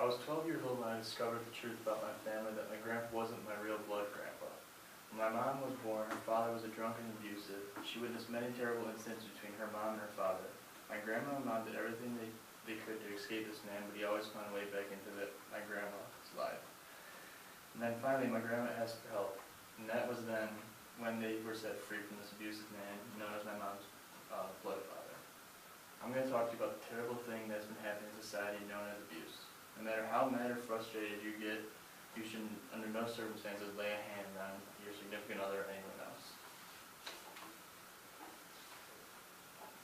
I was 12 years old when I discovered the truth about my family that my grandpa wasn't my real blood grandpa. When my mom was born, her father was a drunk and abusive. She witnessed many terrible incidents between her mom and her father. My grandma and mom did everything they could to escape this man, but he always found a way back into my grandma's life. And then finally, my grandma asked for help, and that was then when they were set free from this abusive man known as my mom's blood father. I'm going to talk to you about the terrible thing that's been happening in society known as abuse. No matter how mad or frustrated you get, you should, under no circumstances, lay a hand on your significant other or anyone else.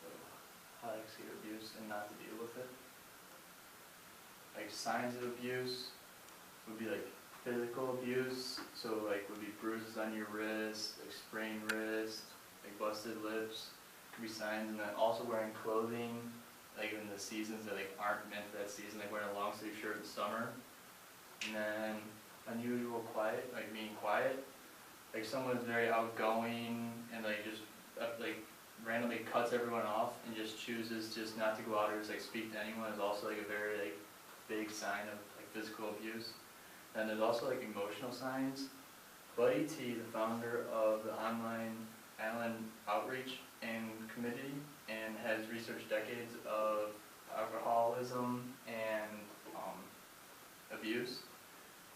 So, how to escape abuse and not to deal with it. Like signs of abuse would be like physical abuse, so like would be bruises on your wrist, like sprained wrist, like busted lips. Could be signs, and then also wearing clothing like in the seasons that like aren't meant for that season, like wearing a long sleeve shirt in summer. And then unusual quiet, like being quiet. Like someone is very outgoing and like just like randomly cuts everyone off and just chooses just not to go out or just like speak to anyone is also like a very like big sign of like physical abuse. And there's also like emotional signs. Buddy T, the founder of the online Allen Outreach and Committee, and has researched decades of alcoholism and abuse,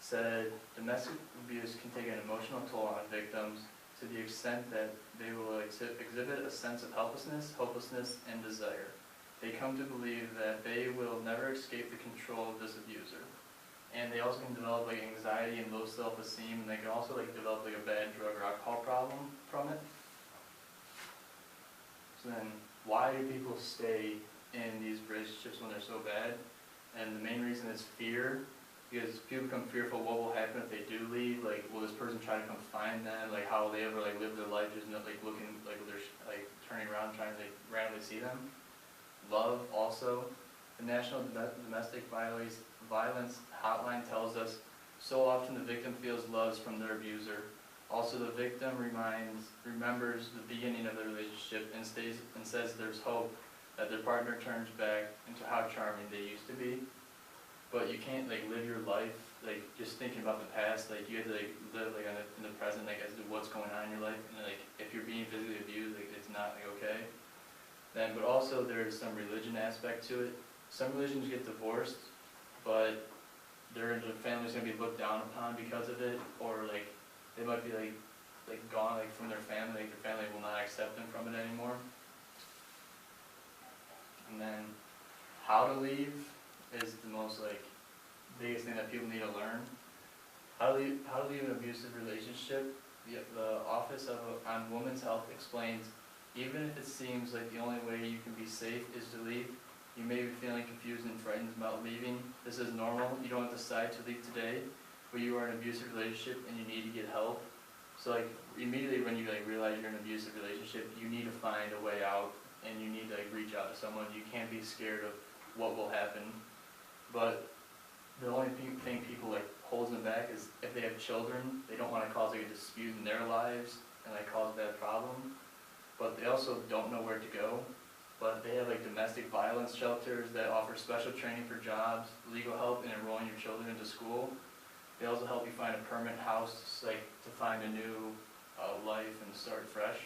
said domestic abuse can take an emotional toll on victims to the extent that they will exhibit a sense of helplessness, hopelessness, and desire. They come to believe that they will never escape the control of this abuser. And they also can develop like anxiety and low self-esteem, and they can also like develop like a bad drug or alcohol problem from it. So then, why do people stay in these relationships when they're so bad? And the main reason is fear, because people become fearful what will happen if they do leave. Like, will this person try to come find them? Like, how will they ever like live their life just not like looking like they're like turning around trying to like randomly see them? Love also. The National Domestic Violence Hotline tells us so often the victim feels loves from their abuser. Also, the victim remembers the beginning of the relationship and says there's hope that their partner turns back into how charming they used to be. But you can't like live your life like just thinking about the past. Like you have to like live like in the present, like as to what's going on in your life. And like if you're being physically abused, like it's not like okay. Then, but also there's some religion aspect to it. Some religions get divorced, but their family's gonna be looked down upon because of it, or like they might be like gone like from their family. Like their family will not accept them from it anymore. And then how to leave is the most like biggest thing that people need to learn. How to leave an abusive relationship. The Office on Women's Health explains, even if it seems like the only way you can be safe is to leave, you may be feeling confused and frightened about leaving. This is normal. You don't decide to leave today, but you are in an abusive relationship and you need to get help. So like immediately when you like realize you're in an abusive relationship, you need to find a way out and you need to like reach out to someone. You can't be scared of what will happen. But the only thing people like holds them back is if they have children, they don't want to cause like a dispute in their lives and like cause that problem. But they also don't know where to go. But they have like domestic violence shelters that offer special training for jobs, legal help in enrolling your children into school. They also help you find a permanent house, like to find a new life and start fresh.